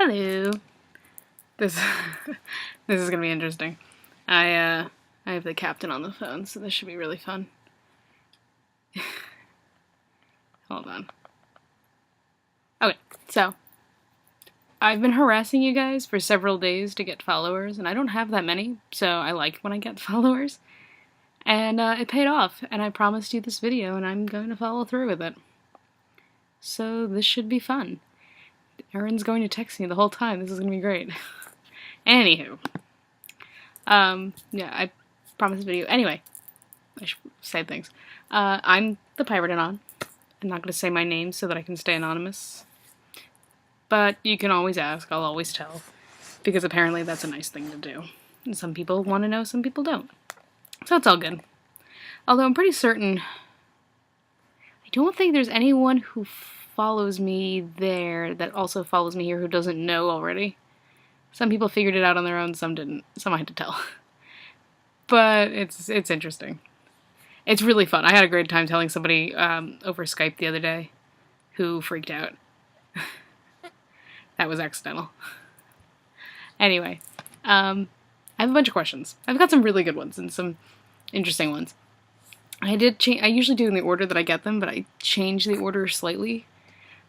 Hello. This this is gonna be interesting. I have the captain on the phone, so this should be really fun. Hold on. Okay, so I've been harassing you guys for several days to get followers, and I don't have that many, so I like when I get followers. And it paid off, and I promised you this video, and I'm going to follow through with it. So this should be fun. Erin's going to text me the whole time. This is going to be great. Anywho. Yeah, I promised a video. Anyway, I should say things. I'm the Pirate Anon. I'm not going to say my name so that I can stay anonymous. But you can always ask. I'll always tell. Because apparently that's a nice thing to do. And some people want to know, some people don't. So it's all good. Although I'm pretty certain... I don't think there's anyone who follows me there that also follows me here who doesn't know already. Some people figured it out on their own, some didn't. Some I had to tell. But it's interesting. It's really fun. I had a great time telling somebody over Skype the other day who freaked out. That was accidental. Anyway, I have a bunch of questions. I've got some really good ones and some interesting ones. I usually do in the order that I get them, but I changed the order slightly.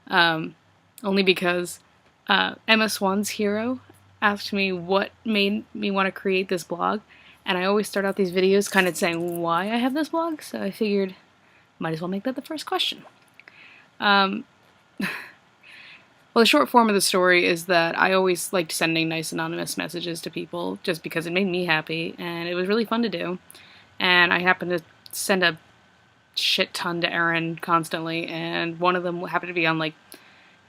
Only because Emma Swan's Hero asked me what made me want to create this blog, and I always start out these videos kind of saying why I have this blog, so I figured might as well make that the first question. Well, the short form of the story is that I always liked sending nice anonymous messages to people just because it made me happy, and it was really fun to do. And I happened to send a shit ton to Erin constantly, and one of them happened to be on, like,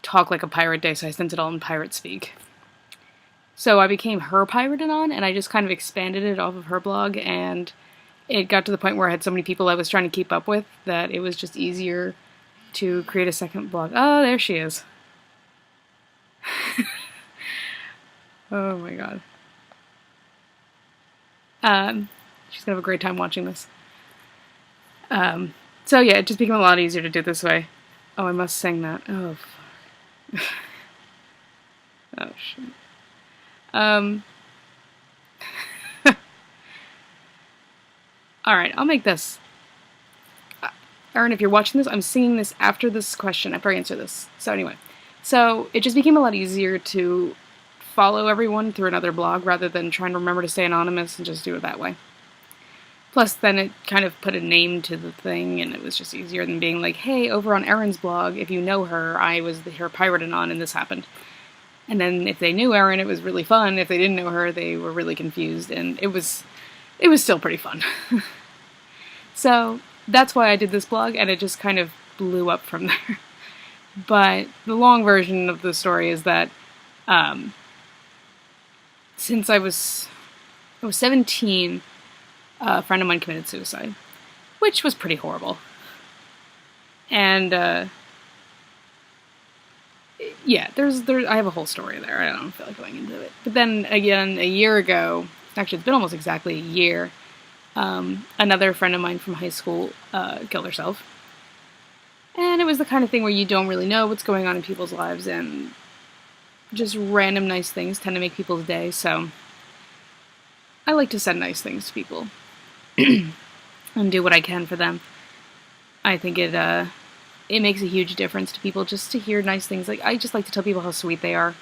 Talk Like a Pirate Day, so I sent it all in pirate speak. So I became her Pirate Anon, and I just kind of expanded it off of her blog, and it got to the point where I had so many people I was trying to keep up with that it was just easier to create a second blog. Oh, there she is. Oh my god. She's gonna have a great time watching this. So yeah, it just became a lot easier to do it this way. Oh, I must sing that. Oh, fuck. Oh, shit. Alright, I'll make this. Erin, if you're watching this, I'm singing this after this question, after I answer this. So anyway. So, it just became a lot easier to follow everyone through another blog rather than trying to remember to stay anonymous and just do it that way. Plus, then it kind of put a name to the thing, and it was just easier than being like, hey, over on Erin's blog, if you know her, I was her Pirate Anon and this happened. And then if they knew Erin, it was really fun. If they didn't know her, they were really confused, and it was still pretty fun. So, that's why I did this blog, and it just kind of blew up from there. But the long version of the story is that since I was 17, a friend of mine committed suicide, which was pretty horrible. And yeah, I have a whole story there. I don't feel like going into it. But then again, a year ago, actually it's been almost exactly a year, another friend of mine from high school killed herself. And it was the kind of thing where you don't really know what's going on in people's lives, and just random nice things tend to make people's day, so I like to send nice things to people and do what I can for them. I think it makes a huge difference to people just to hear nice things. Like, I just like to tell people how sweet they are,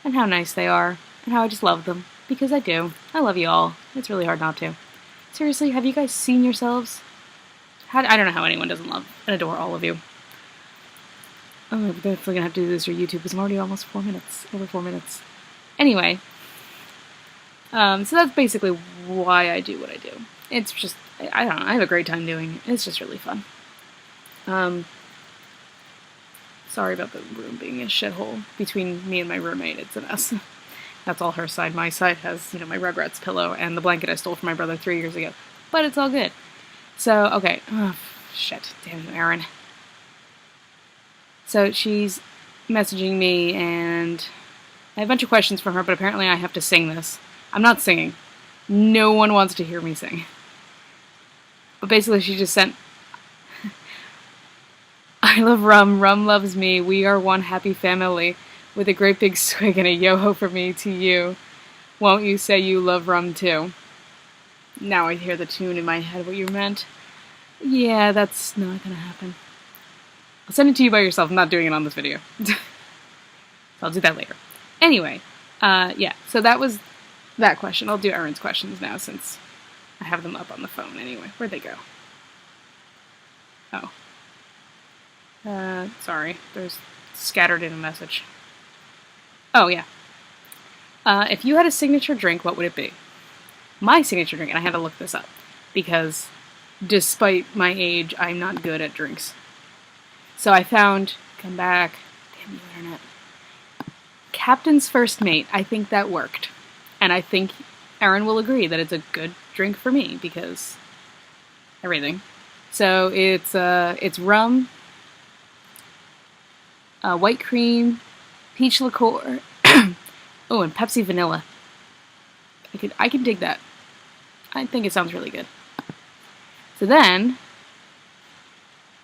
and how nice they are, and how I just love them, because I do. I love you all. It's really hard not to. Seriously, have you guys seen yourselves? I don't know how anyone doesn't love and adore all of you. Oh, I'm definitely gonna have to do this for YouTube because I'm already almost 4 minutes. Over 4 minutes. Anyway. So that's basically why I do what I do. It's just, I don't know, I have a great time doing it. It's just really fun. Sorry about the room being a shithole. Between me and my roommate, it's a mess. That's all her side. My side has, my Rugrats pillow and the blanket I stole from my brother 3 years ago. But it's all good. So, okay. Oh, shit. Damn you, Erin. So, she's messaging me, and I have a bunch of questions from her, but apparently I have to sing this. I'm not singing. No one wants to hear me sing. But basically, she just sent... I love Rum. Rum loves me. We are one happy family. with a great big swig and a yo-ho for me to you. Won't you say you love rum too? Now I hear the tune in my head what you meant. Yeah, that's not gonna happen. I'll send it to you by yourself. I'm not doing it on this video. I'll do that later. Anyway, yeah, so that was that question. I'll do Erin's questions now since I have them up on the phone anyway. Where'd they go? Oh. Sorry. There's scattered in a message. Oh, yeah. If you had a signature drink, what would it be? My signature drink, and I had to look this up, because despite my age, I'm not good at drinks. So I found, come back, damn you internet, Captain's First Mate. I think that worked. And I think Erin will agree that it's a good drink for me, because everything. So it's rum, white cream, peach liqueur, oh, and Pepsi vanilla. I could dig that. I think it sounds really good. So then,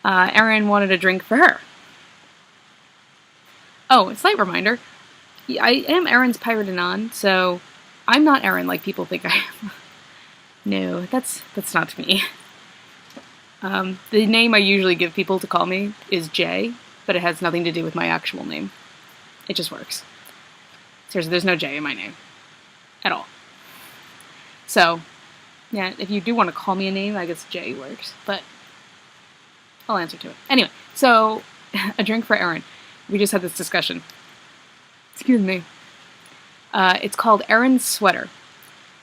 Erin wanted a drink for her. Oh, a slight reminder. I am Erin's Pirate Anon, so I'm not Erin like people think I am. No, that's not me. The name I usually give people to call me is Jay, but it has nothing to do with my actual name. It just works. Seriously, there's no J in my name. At all. So, yeah, if you do want to call me a name, I guess Jay works, but I'll answer to it. Anyway, so, a drink for Erin. We just had this discussion. Excuse me. It's called Erin's Sweater,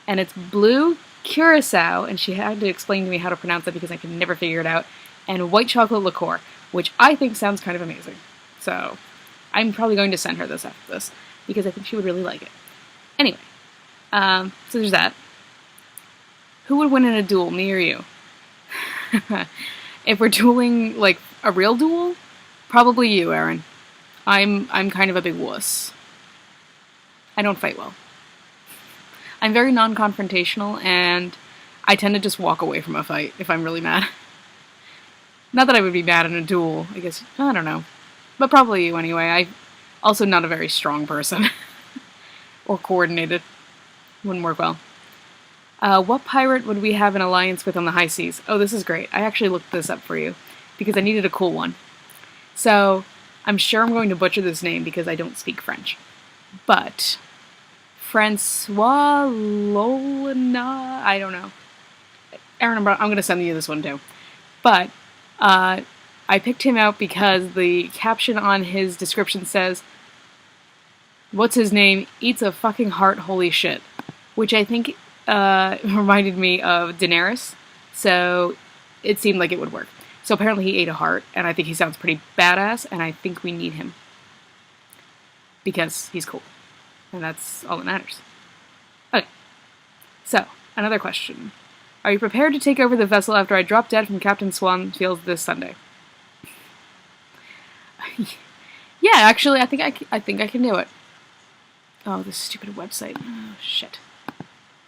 and it's blue curacao, and she had to explain to me how to pronounce it because I could never figure it out, and white chocolate liqueur, which I think sounds kind of amazing. So, I'm probably going to send her this after this, because I think she would really like it. Anyway, so there's that. Who would win in a duel, me or you? If we're dueling, like, a real duel, probably you, Erin. I'm kind of a big wuss. I don't fight well. I'm very non-confrontational, and I tend to just walk away from a fight if I'm really mad. Not that I would be mad in a duel, I guess, I don't know. But probably you anyway. I'm also not a very strong person. Or coordinated. Wouldn't work well. What pirate would we have an alliance with on the high seas? Oh, this is great. I actually looked this up for you, because I needed a cool one. So, I'm sure I'm going to butcher this name because I don't speak French. But, Francois Lolina, I don't know. Erin, I'm going to send you this one too. But, I picked him out because the caption on his description says, "What's his name? Eats a fucking heart, holy shit." Which I think reminded me of Daenerys, so it seemed like it would work. So apparently he ate a heart, and I think he sounds pretty badass, and I think we need him. Because he's cool. And that's all that matters. Okay. So, another question. Are you prepared to take over the vessel after I drop dead from Captain Swanfield this Sunday? Yeah, actually, I think I can do it. Oh, this stupid website. Oh, shit.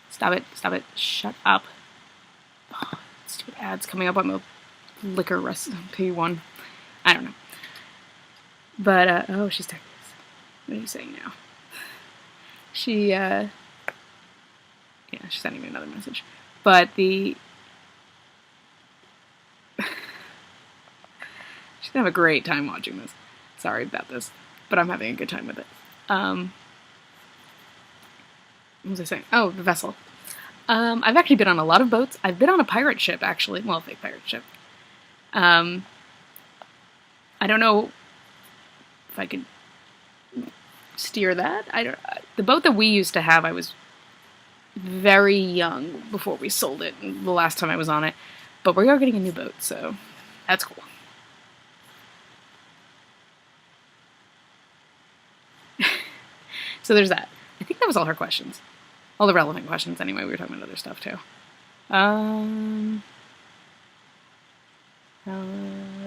Stop it. Stop it. Shut up. Oh, stupid ads coming up on the liquor recipe one. I don't know. But, oh, she's texting us. What are you saying now? Yeah, she's sending me another message. But she's gonna have a great time watching this. Sorry about this, but I'm having a good time with it. What was I saying? Oh, the vessel. I've actually been on a lot of boats. I've been on a pirate ship, actually. Well, a fake pirate ship. I don't know if I could steer that. The boat that we used to have, I was very young before we sold it, the last time I was on it. But we are getting a new boat, so that's cool. So there's that. I think that was all her questions. All the relevant questions, anyway. We were talking about other stuff, too. That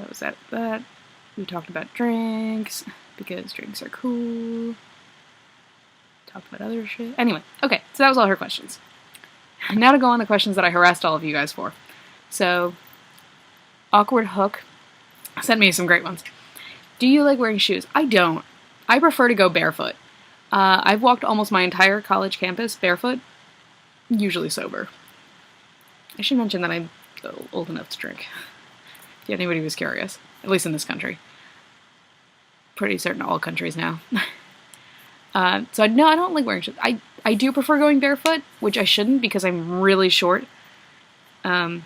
was that. We talked about drinks, because drinks are cool. Talked about other shit. Anyway, okay, so that was all her questions. Now to go on the questions that I harassed all of you guys for. So, Awkward Hook sent me some great ones. Do you like wearing shoes? I don't. I prefer to go barefoot. I've walked almost my entire college campus barefoot, usually sober. I should mention that I'm old enough to drink, if anybody was curious, at least in this country. Pretty certain all countries now. So no, I don't like wearing shoes. I do prefer going barefoot, which I shouldn't because I'm really short. I'm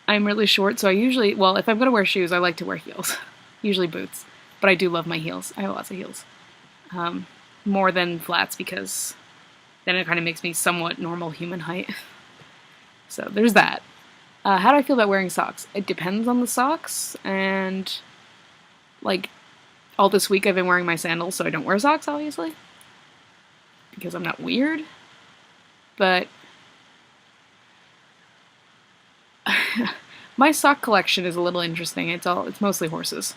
really short, so I usually, well, if I'm going to wear shoes, I like to wear heels. Usually boots. But I do love my heels. I have lots of heels. More than flats because then it kind of makes me somewhat normal human height. So there's that. How do I feel about wearing socks? It depends on the socks, and like all this week I've been wearing my sandals, so I don't wear socks, obviously, because I'm not weird. But my sock collection is a little interesting. It's mostly horses.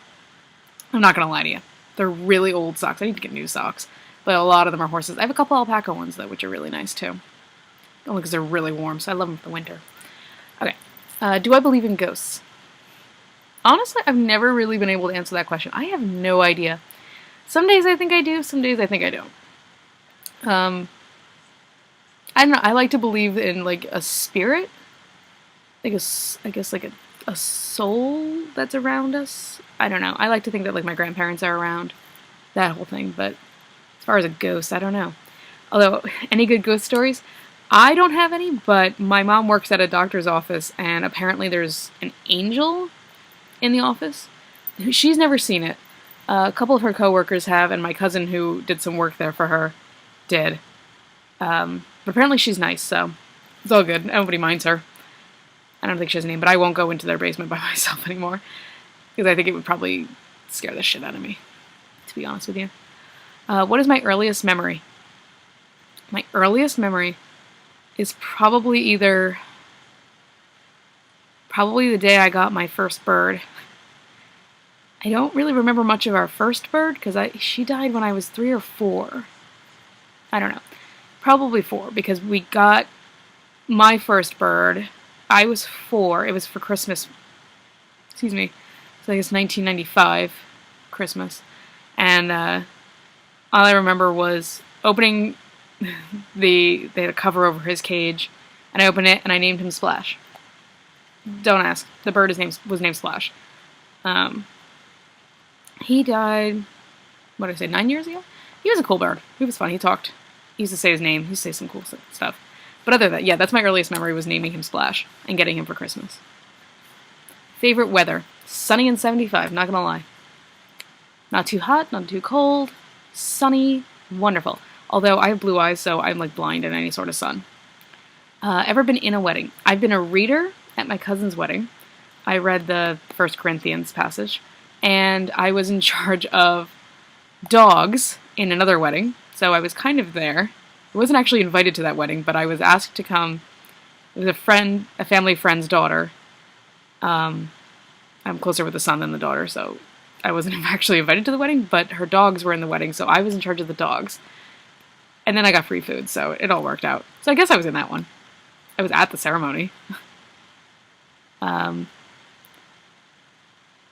I'm not gonna lie to you. They're really old socks. I need to get new socks, but a lot of them are horses. I have a couple alpaca ones though, which are really nice too. Only because they're really warm, so I love them for the winter. Okay. Do I believe in ghosts? Honestly, I've never really been able to answer that question. I have no idea. Some days I think I do, some days I think I don't. I don't know, I like to believe in, like, a spirit. Like I guess, like, a soul that's around us. I don't know. I like to think that, like, my grandparents are around. That whole thing, but as far as a ghost, I don't know. Although, any good ghost stories? I don't have any, but my mom works at a doctor's office, and apparently there's an angel in the office. She's never seen it. A couple of her coworkers have, and my cousin who did some work there for her did. But apparently she's nice, so it's all good. Nobody minds her. I don't think she has a name, but I won't go into their basement by myself anymore, because I think it would probably scare the shit out of me, to be honest with you. What is my earliest memory? My earliest memory is probably the day I got my first bird. I don't really remember much of our first bird because she died when I was 3 or 4. I don't know. Probably 4 because we got my first bird. I was 4. It was for Christmas. Excuse me. So I guess 1995 Christmas. And all I remember was opening they had a cover over his cage, and I opened it and I named him Splash. Don't ask. The bird was named Splash. He died, what did I say, 9 years ago? He was a cool bird. He was fun. He talked. He used to say his name. He used to say some cool stuff. But other than that, yeah, that's my earliest memory, was naming him Splash and getting him for Christmas. Favorite weather? Sunny and 75, not gonna lie. Not too hot, not too cold. Sunny, wonderful. Although I have blue eyes, so I'm like blind in any sort of sun. Ever been in a wedding? I've been a reader at my cousin's wedding. I read the 1 Corinthians passage, and I was in charge of dogs in another wedding, so I was kind of there. I wasn't actually invited to that wedding, but I was asked to come. It was a family friend's daughter. I'm closer with the son than the daughter, so I wasn't actually invited to the wedding, but her dogs were in the wedding, so I was in charge of the dogs. And then I got free food, so it all worked out. So I guess I was in that one. I was at the ceremony. And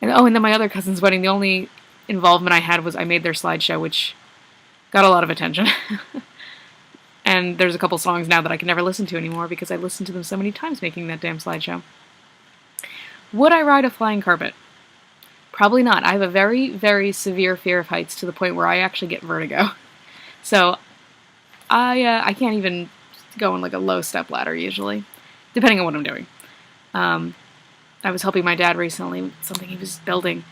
then my other cousin's wedding, the only involvement I had was I made their slideshow, which got a lot of attention. And there's a couple songs now that I can never listen to anymore because I listened to them so many times making that damn slideshow. Would I ride a flying carpet? Probably not. I have a very, very severe fear of heights to the point where I actually get vertigo. So I can't even go on like a low step ladder usually, depending on what I'm doing. I was helping my dad recently with something he was building,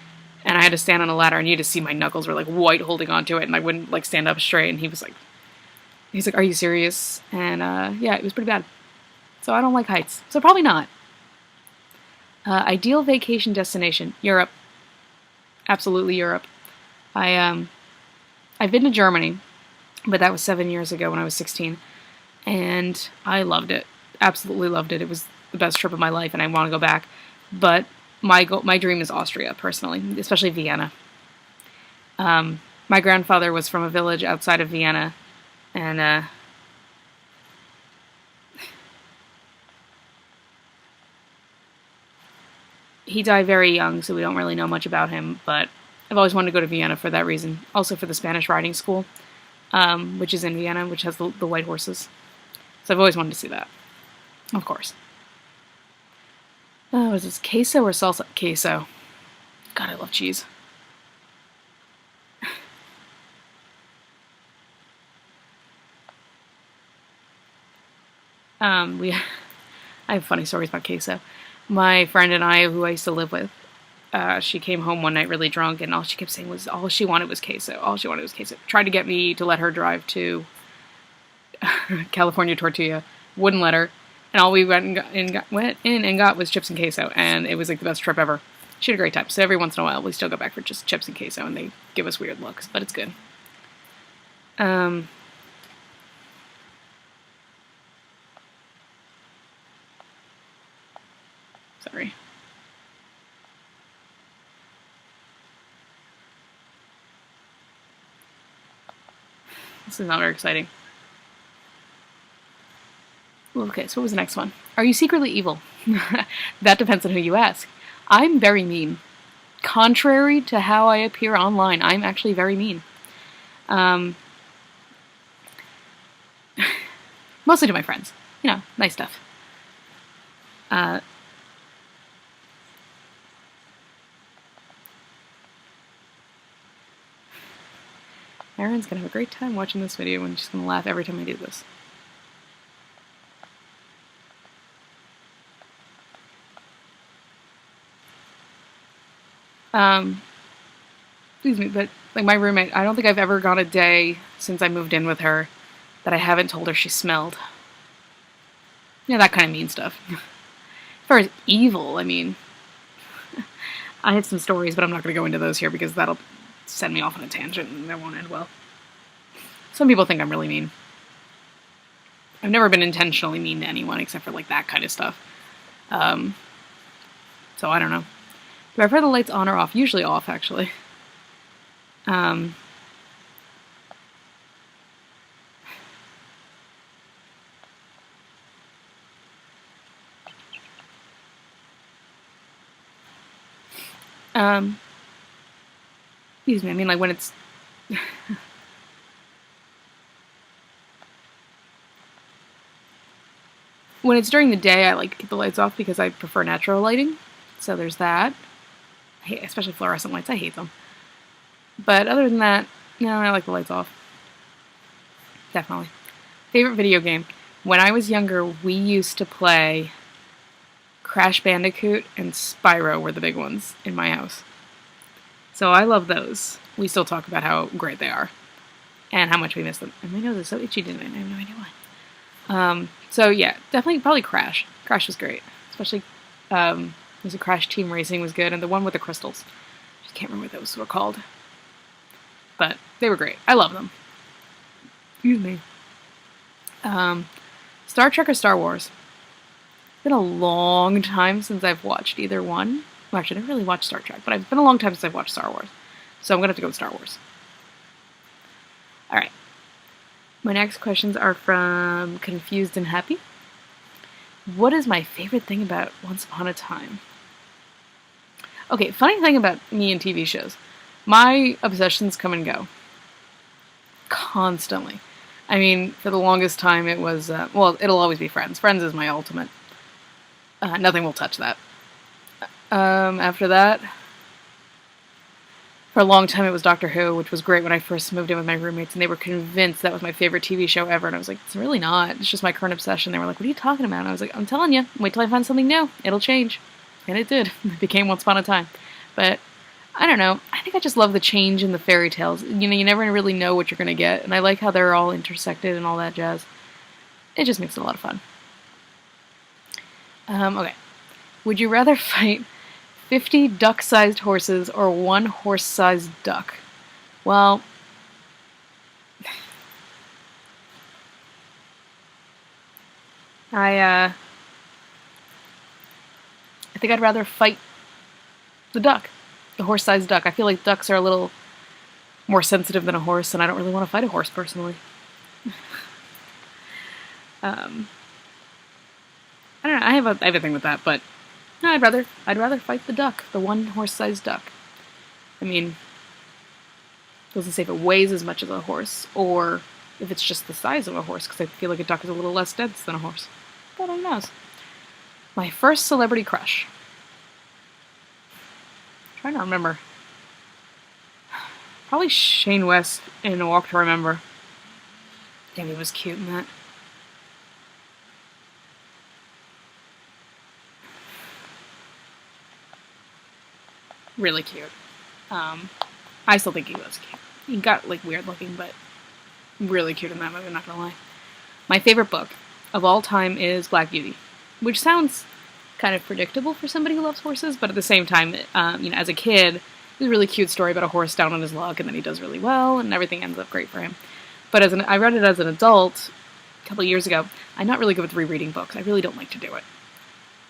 and I had to stand on a ladder, and you had to see my knuckles were like white holding onto it, and I wouldn't like stand up straight, and he's like, "Are you serious?" And yeah, it was pretty bad. So I don't like heights. So probably not. Ideal vacation destination: Europe. Absolutely Europe. I've been to Germany, but that was 7 years ago when I was 16, and I loved it. Absolutely loved it. It was the best trip of my life, and I want to go back. But my dream is Austria, personally, especially Vienna. My grandfather was from a village outside of Vienna, and he died very young, so we don't really know much about him, but I've always wanted to go to Vienna for that reason. Also for the Spanish riding school, which is in Vienna, which has the white horses. So I've always wanted to see that, of course. Was this queso or salsa? Queso. God, I love cheese. I have funny stories about queso. My friend and I, who I used to live with, she came home one night really drunk, and all she kept saying was all she wanted was queso. All she wanted was queso. Tried to get me to let her drive to California Tortilla. Wouldn't let her. And all we went in and got was chips and queso, and it was like the best trip ever. She had a great time. So every once in a while, we still go back for just chips and queso, and they give us weird looks, but it's good. Sorry. This is not very exciting. Okay, so what was the next one? Are you secretly evil? That depends on who you ask. I'm very mean. Contrary to how I appear online, I'm actually very mean. Mostly to my friends. You know, nice stuff. Erin's gonna have a great time watching this video and she's gonna laugh every time I do this. Excuse me, but like my roommate, I don't think I've ever gone a day since I moved in with her that I haven't told her she smelled. You know, that kind of mean stuff. As far as evil, I mean, I had some stories, but I'm not going to go into those here because that'll send me off on a tangent and that won't end well. Some people think I'm really mean. I've never been intentionally mean to anyone except for like that kind of stuff. So I don't know. Do I prefer the lights on or off? Usually off, actually. Excuse me, I mean like when it's when it's during the day, I like to keep the lights off because I prefer natural lighting. So there's that. I hate, especially fluorescent lights, I hate them. But other than that, no, I like the lights off. Definitely. Favorite video game? When I was younger, we used to play Crash Bandicoot and Spyro were the big ones in my house. So I love those. We still talk about how great they are and how much we miss them. And my nose is so itchy today, and I have no idea why. So yeah, definitely probably Crash. Crash was great. Especially, was it Crash Team Racing was good, and the one with the crystals. I just can't remember what those were called. But they were great. I love them. Excuse me. Star Trek or Star Wars? It's been a long time since I've watched either one. Well, actually, I didn't really watch Star Trek, but it's been a long time since I've watched Star Wars. So I'm going to have to go with Star Wars. Alright. My next questions are from Confused and Happy. What is my favorite thing about Once Upon a Time? Okay, funny thing about me and TV shows. My obsessions come and go. Constantly. I mean, for the longest time it was, well, it'll always be Friends. Friends is my ultimate. Nothing will touch that. After that, for a long time it was Doctor Who, which was great when I first moved in with my roommates, and they were convinced that was my favorite TV show ever, and I was like, it's really not. It's just my current obsession. They were like, what are you talking about? And I was like, I'm telling you, wait till I find something new. It'll change. And it did. It became Once Upon a Time. But I don't know. I think I just love the change in the fairy tales. You know, you never really know what you're going to get, and I like how they're all intersected and all that jazz. It just makes it a lot of fun. Okay. Would you rather fight 50 duck-sized horses or one horse-sized duck? Well, I think I'd rather fight the duck, the horse-sized duck. I feel like ducks are a little more sensitive than a horse, and I don't really want to fight a horse personally. I don't know. I have a thing with that, but No, I'd rather fight the duck, the one horse-sized duck. I mean, doesn't say if it weighs as much as a horse or if it's just the size of a horse, because I feel like a duck is a little less dense than a horse. But who knows? My first celebrity crush. I'm trying to remember. Probably Shane West in A Walk to Remember. Damn, he was cute in that. Really cute. I still think he was cute. He got like weird looking, but really cute in that movie, I'm not gonna lie. My favorite book of all time is Black Beauty, which sounds kind of predictable for somebody who loves horses, but at the same time, as a kid, it was a really cute story about a horse down on his luck, and then he does really well, and everything ends up great for him. But I read it as an adult a couple of years ago. I'm not really good with rereading books. I really don't like to do it,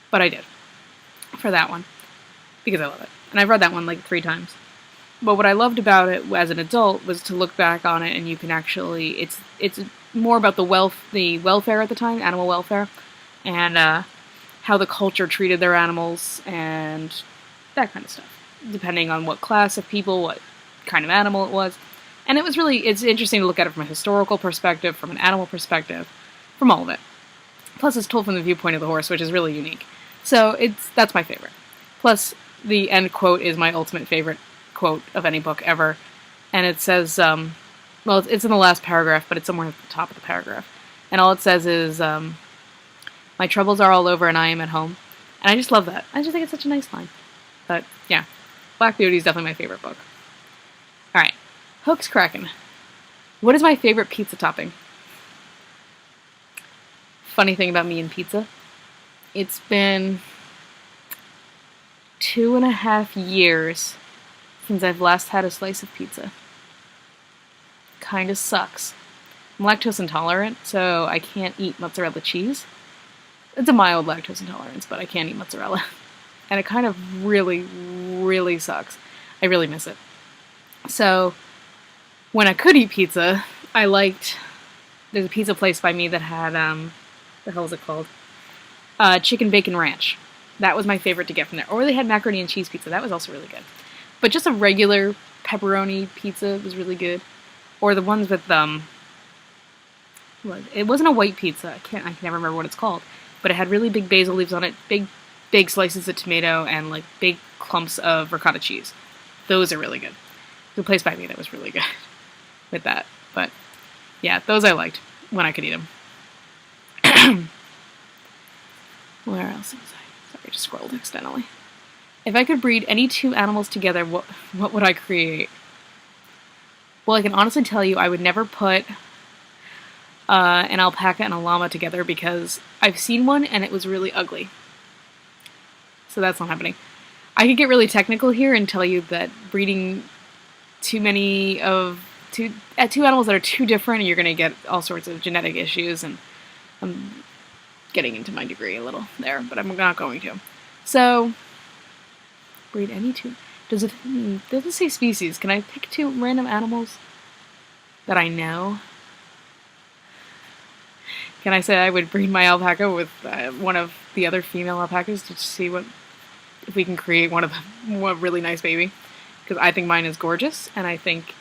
but I did for that one because I love it, and I've read that one like 3 times. But what I loved about it as an adult was to look back on it, and you can actually it's more about the welfare at the time, animal welfare, and how the culture treated their animals and that kind of stuff, depending on what class of people, what kind of animal it was. And it's interesting to look at it from a historical perspective, from an animal perspective, from all of it. Plus, it's told from the viewpoint of the horse, which is really unique. So that's my favorite. Plus, the end quote is my ultimate favorite quote of any book ever. And it says, it's in the last paragraph, but it's somewhere at the top of the paragraph. And all it says is, my troubles are all over and I am at home. And I just love that. I just think it's such a nice line. But, yeah. Black Beauty is definitely my favorite book. Alright. Hooks Kraken. What is my favorite pizza topping? Funny thing about me and pizza. It's been 2.5 years since I've last had a slice of pizza. Kinda sucks. I'm lactose intolerant, so I can't eat mozzarella cheese. It's a mild lactose intolerance, but I can't eat mozzarella. And it kind of really, really sucks. I really miss it. So, when I could eat pizza, there's a pizza place by me that had, the hell is it called? Chicken Bacon Ranch. That was my favorite to get from there. Or they had macaroni and cheese pizza. That was also really good. But just a regular pepperoni pizza was really good. Or the ones with, it wasn't a white pizza. I can never remember what it's called. But it had really big basil leaves on it, big slices of tomato, and like big clumps of ricotta cheese. Those are really good. There's a place by me that was really good with that. But yeah, those I liked when I could eat them. Where else was I? Sorry, I just scrolled accidentally. If I could breed any 2 animals together, what would I create? Well, I can honestly tell you I would never put an alpaca and a llama together because I've seen one and it was really ugly. So that's not happening. I could get really technical here and tell you that breeding two animals that are too different, you're going to get all sorts of genetic issues, and I'm getting into my degree a little there, but I'm not going to. So, breed any 2. Doesn't say species. Can I pick 2 random animals that I know? Can I say I would breed my alpaca with one of the other female alpacas to see if we can create one really nice baby? Because I think mine is gorgeous, and I think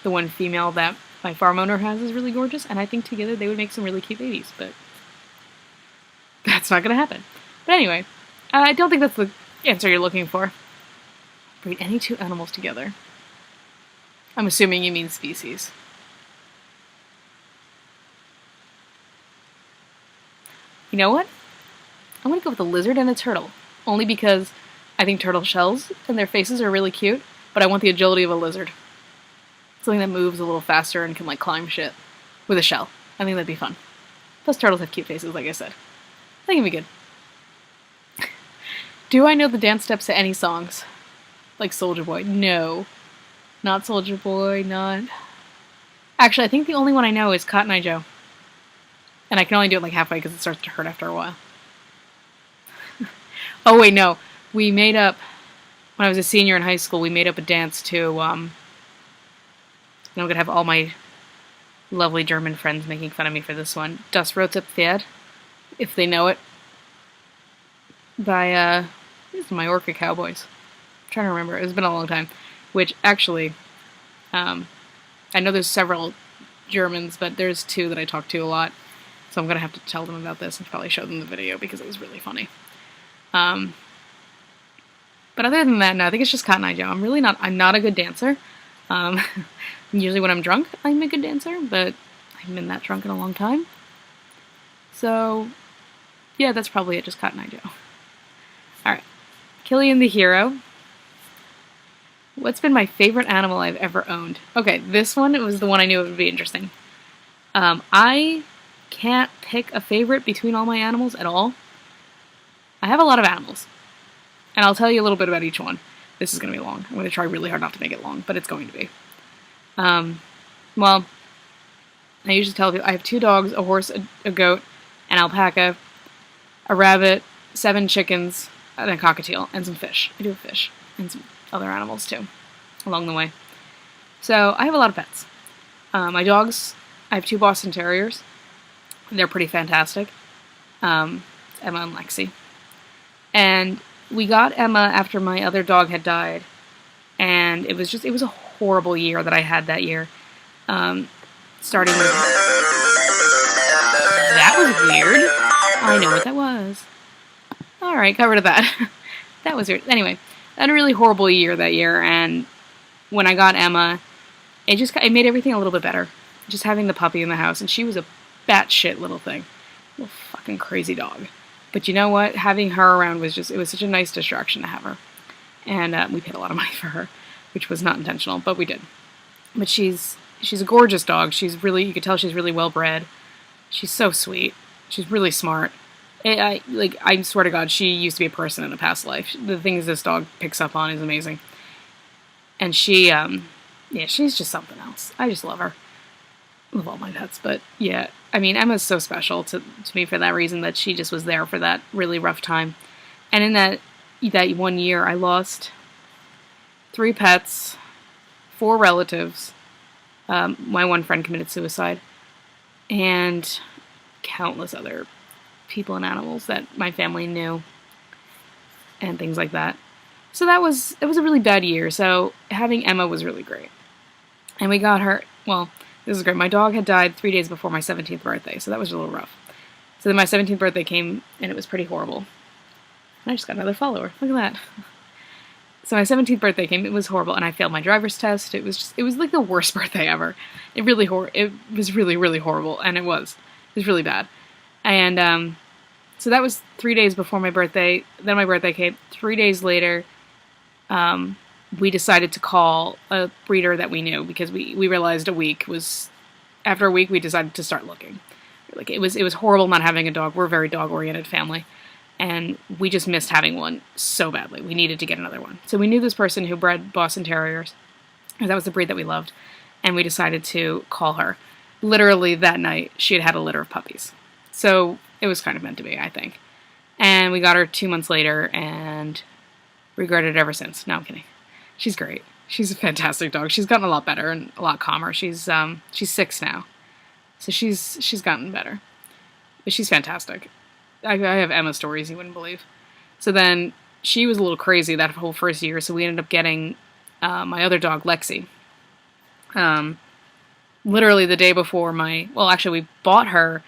the one female that my farm owner has is really gorgeous, and I think together they would make some really cute babies, but that's not going to happen. But anyway, I don't think that's the answer you're looking for. Breed any 2 animals together. I'm assuming you mean species. You know what? I'm going to go with a lizard and a turtle. Only because I think turtle shells and their faces are really cute, but I want the agility of a lizard. Something that moves a little faster and can, like, climb shit with a shell. I think that'd be fun. Plus, turtles have cute faces, like I said. I think it'd be good. Do I know the dance steps to any songs? Like Soulja Boy? No. Not Soulja Boy, not... Actually, I think the only one I know is Cotton Eye Joe. And I can only do it like halfway because it starts to hurt after a while. Oh wait, no. We made up, when I was a senior in high school, we made up a dance to, and I'm going to have all my lovely German friends making fun of me for this one. Das Rote Pferd, if they know it, by These are Majorca Cowboys. I'm trying to remember. It's been a long time. Which, actually, I know there's several Germans, but there's two that I talk to a lot. So I'm going to have to tell them about this and probably show them the video because it was really funny. But other than that, no, I think it's just Cotton Eye Joe. I'm not a good dancer. Usually when I'm drunk, I'm a good dancer, but I haven't been that drunk in a long time. So, yeah, that's probably it, just Cotton Eye Joe. Alright, Killian the Hero. What's been my favorite animal I've ever owned? Okay, this one was the one I knew it would be interesting. I can't pick a favorite between all my animals at all. I have a lot of animals, and I'll tell you a little bit about each one. This is going to be long. I'm going to try really hard not to make it long, but it's going to be. Well, I usually tell people I have 2 dogs, a horse, a goat, an alpaca, a rabbit, 7 chickens, and a cockatiel, and some fish. I do have fish, and some other animals too, along the way. So I have a lot of pets. My dogs, I have 2 Boston Terriers. They're pretty fantastic. Emma and Lexi. And we got Emma after my other dog had died. And it was a horrible year that I had that year. Starting with... That was weird. I know what that was. Alright, covered of that. That was weird. Anyway, I had a really horrible year that year, and when I got Emma, it made everything a little bit better. Just having the puppy in the house, and she was a batshit little thing. Little fucking crazy dog. But you know what? Having her around was such a nice distraction to have her. And we paid a lot of money for her, which was not intentional, but we did. But she's a gorgeous dog. You could tell she's really well bred. She's so sweet. She's really smart. I swear to God, she used to be a person in a past life. The things this dog picks up on is amazing. And she's just something else. I just love her. I love all my pets, but yeah. I mean, Emma's so special to me for that reason, that she just was there for that really rough time. And in that 1 year, I lost 3 pets, 4 relatives. My one friend committed suicide, and countless other people and animals that my family knew, and things like that. So it was a really bad year. So having Emma was really great, and we got her. Well, this is great. My dog had died 3 days before my 17th birthday, so that was a little rough. So then my 17th birthday came, and it was pretty horrible. And I just got another follower. Look at that. So my 17th birthday came. It was horrible, and I failed my driver's test. It was like the worst birthday ever. It was really, really horrible, and it was really bad. And so that was 3 days before my birthday. Then my birthday came. 3 days later, we decided to call a breeder that we knew, because we realized after a week we decided to start looking. Like, it was horrible not having a dog. We're a very dog-oriented family, and we just missed having one so badly. We needed to get another one. So we knew this person who bred Boston Terriers, and that was the breed that we loved, and we decided to call her. Literally that night, she had had a litter of puppies. So it was kind of meant to be, I think. And we got her 2 months later, and regretted it ever since. No, I'm kidding. She's great. She's a fantastic dog. She's gotten a lot better and a lot calmer. She's 6 now, so she's gotten better. But she's fantastic. I have Emma stories you wouldn't believe. So then she was a little crazy that whole first year, so we ended up getting my other dog, Lexi. Literally the day before we bought her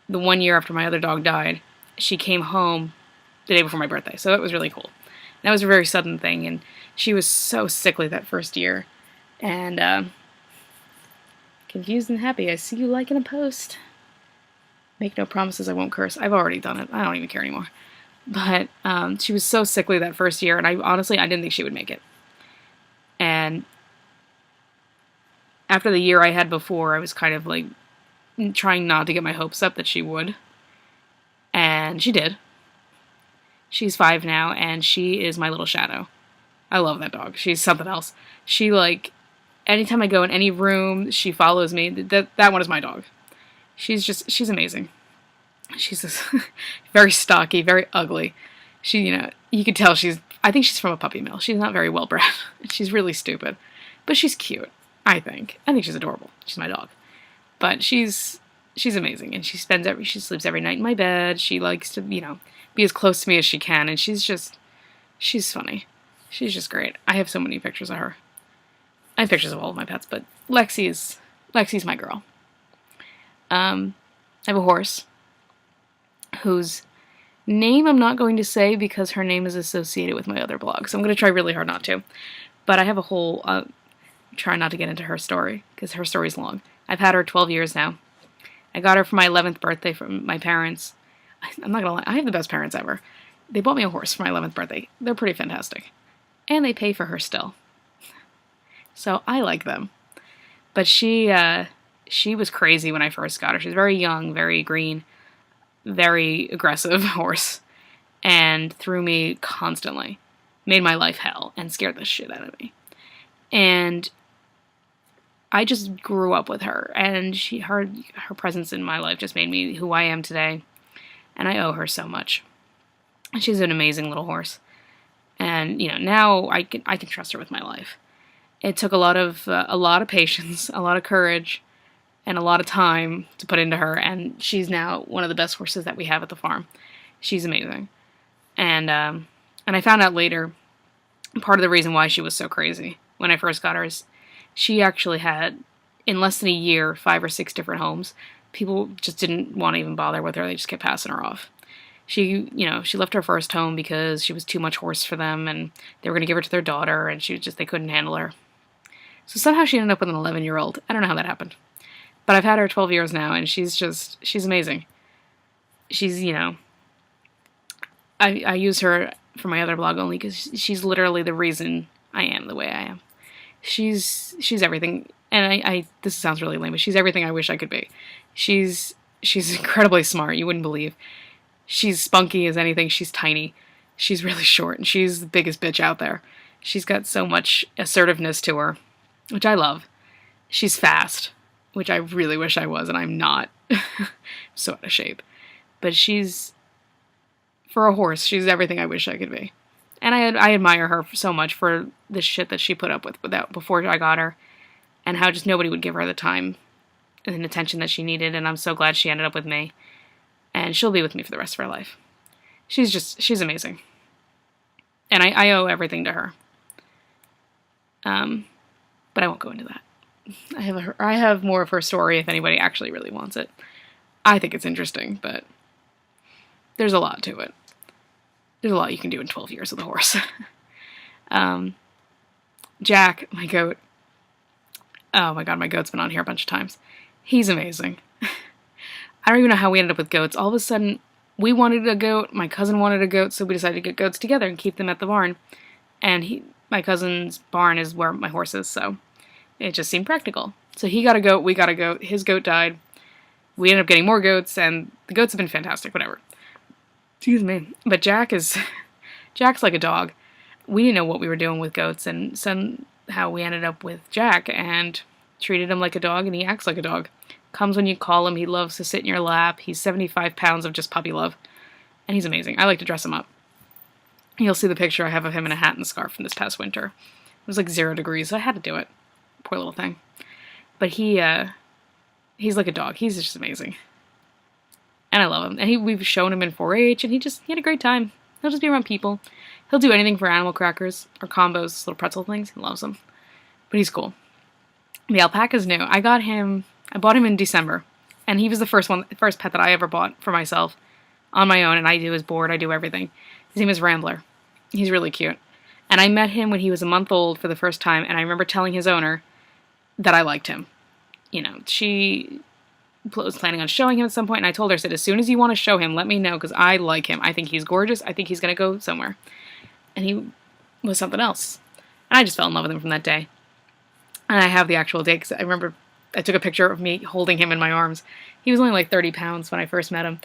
the 1 year after my other dog died. She came home the day before my birthday, so it was really cool. That was a very sudden thing, and she was so sickly that first year. And, confused and happy. I see you liking a post. Make no promises, I won't curse. I've already done it. I don't even care anymore. But she was so sickly that first year, and I didn't think she would make it. And after the year I had before, I was kind of like trying not to get my hopes up that she would. And she did. She's 5 now, and she is my little shadow. I love that dog. She's something else. She, anytime I go in any room, she follows me. That one is my dog. She's amazing. She's this very stocky, very ugly. You could tell I think she's from a puppy mill. She's not very well bred. She's really stupid. But she's cute, I think. I think she's adorable. She's my dog. But she's amazing, and she sleeps every night in my bed. She likes to, be as close to me as she can, and she's just She's funny. She's just great. I have so many pictures of her. I have pictures of all of my pets, but Lexi's my girl. I have a horse whose name I'm not going to say because her name is associated with my other blog, so I'm going to try really hard not to. But I have a whole, try not to get into her story, because her story's long. I've had her 12 years now. I got her for my 11th birthday from my parents. I'm not going to lie, I have the best parents ever. They bought me a horse for my 11th birthday. They're pretty fantastic. And they pay for her still. So I like them. But she was crazy when I first got her. She was very young, very green, very aggressive horse, and threw me constantly. Made my life hell and scared the shit out of me. And I just grew up with her, and her presence in my life just made me who I am today, and I owe her so much. She's an amazing little horse, and now I can trust her with my life. It took a lot of patience, a lot of courage, and a lot of time to put into her, and she's now one of the best horses that we have at the farm. She's amazing. And I found out later, part of the reason why she was so crazy when I first got her is she actually had, in less than a year, 5 or 6 different homes. People just didn't want to even bother with her. They just kept passing her off. She left her first home because she was too much horse for them, and they were going to give her to their daughter, and they couldn't handle her. So somehow she ended up with an 11-year-old. I don't know how that happened. But I've had her 12 years now, and she's amazing. She's, I use her for my other blog only because she's literally the reason I am the way I am. She's everything, and this sounds really lame, but she's everything I wish I could be. She's incredibly smart, you wouldn't believe. She's spunky as anything. She's tiny. She's really short, and she's the biggest bitch out there. She's got so much assertiveness to her, which I love. She's fast, which I really wish I was, and I'm not. So out of shape. But for a horse, she's everything I wish I could be. And I admire her so much for the shit that she put up with before I got her, and how just nobody would give her the time and attention that she needed, and I'm so glad she ended up with me. And she'll be with me for the rest of her life. She's amazing. And I owe everything to her. But I won't go into that. I have more of her story if anybody actually really wants it. I think it's interesting, but there's a lot to it. There's a lot you can do in 12 years with a horse. Jack, my goat. Oh my god, my goat's been on here a bunch of times. He's amazing. I don't even know how we ended up with goats. All of a sudden, we wanted a goat, my cousin wanted a goat, so we decided to get goats together and keep them at the barn. And my cousin's barn is where my horse is, so it just seemed practical. So he got a goat, we got a goat, his goat died. We ended up getting more goats, and the goats have been fantastic, whatever. Excuse me. But Jack's like a dog. We didn't know what we were doing with goats, and somehow we ended up with Jack, and treated him like a dog, and he acts like a dog. Comes when you call him, he loves to sit in your lap, he's 75 pounds of just puppy love, and he's amazing. I like to dress him up. You'll see the picture I have of him in a hat and scarf from this past winter. It was like 0 degrees, so I had to do it. Poor little thing. But he's like a dog. He's just amazing. And I love him. And we've shown him in 4-H, and he had a great time. He'll just be around people. He'll do anything for animal crackers or combos, little pretzel things. He loves them. But he's cool. The alpaca's new. I bought him in December, and he was the first pet that I ever bought for myself on my own, and I do his board, I do everything. His name is Rambler. He's really cute. And I met him when he was a month old for the first time, and I remember telling his owner that I liked him. She was planning on showing him at some point, and I told her, I said, as soon as you want to show him, let me know, because I like him. I think he's gorgeous. I think he's going to go somewhere. And he was something else. And I just fell in love with him from that day. And I have the actual day, because I remember I took a picture of me holding him in my arms. He was only like 30 pounds when I first met him.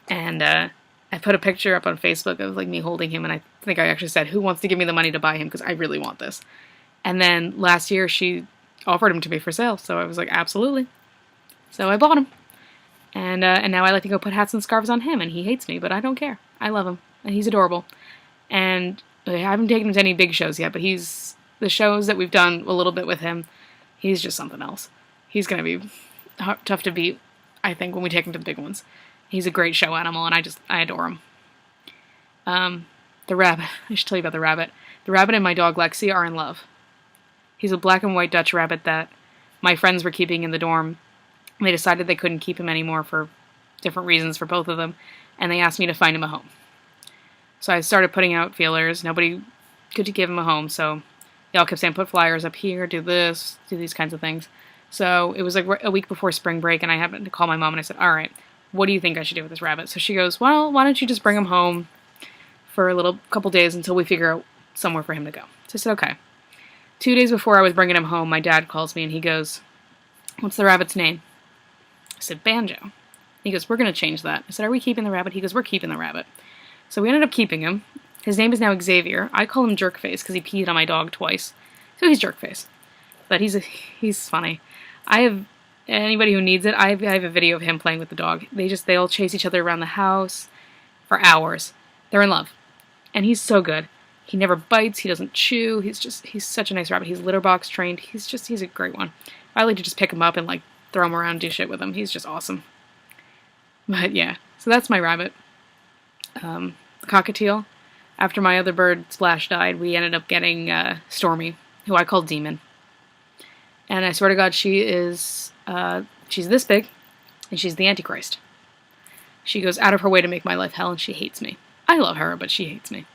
And I put a picture up on Facebook of like me holding him, and I think I actually said, who wants to give me the money to buy him, because I really want this. And then last year she offered him to me for sale, so I was like, absolutely. So I bought him. And now I like to go put hats and scarves on him, and he hates me, but I don't care. I love him, and he's adorable. And I haven't taken him to any big shows yet, but the shows that we've done a little bit with him, he's just something else. He's going to be tough to beat, I think, when we take him to the big ones. He's a great show animal, and I adore him. The rabbit. I should tell you about the rabbit. The rabbit and my dog Lexi are in love. He's a black and white Dutch rabbit that my friends were keeping in the dorm. They decided they couldn't keep him anymore for different reasons for both of them, and they asked me to find him a home. So I started putting out feelers. Nobody could give him a home, so they all kept saying, put flyers up here, do this, do these kinds of things. So it was like a week before spring break, and I happened to call my mom, and I said, all right, what do you think I should do with this rabbit? So she goes, well, why don't you just bring him home for a couple days until we figure out somewhere for him to go. So I said, okay. 2 days before I was bringing him home, my dad calls me, and he goes, what's the rabbit's name? I said, Banjo. He goes, we're going to change that. I said, are we keeping the rabbit? He goes, we're keeping the rabbit. So we ended up keeping him. His name is now Xavier. I call him Jerkface because he peed on my dog twice. So he's Jerkface. But he's funny. I have, anybody who needs it, I have a video of him playing with the dog. They all chase each other around the house for hours. They're in love. And he's so good. He never bites. He doesn't chew. He's such a nice rabbit. He's litter box trained. He's a great one. I like to just pick him up and like throw him around and do shit with him. He's just awesome. But yeah, so that's my rabbit. Cockatiel. After my other bird, Splash, died, we ended up getting Stormy, who I call Demon. And I swear to God, she's this big, and she's the Antichrist. She goes out of her way to make my life hell, and she hates me. I love her, but she hates me.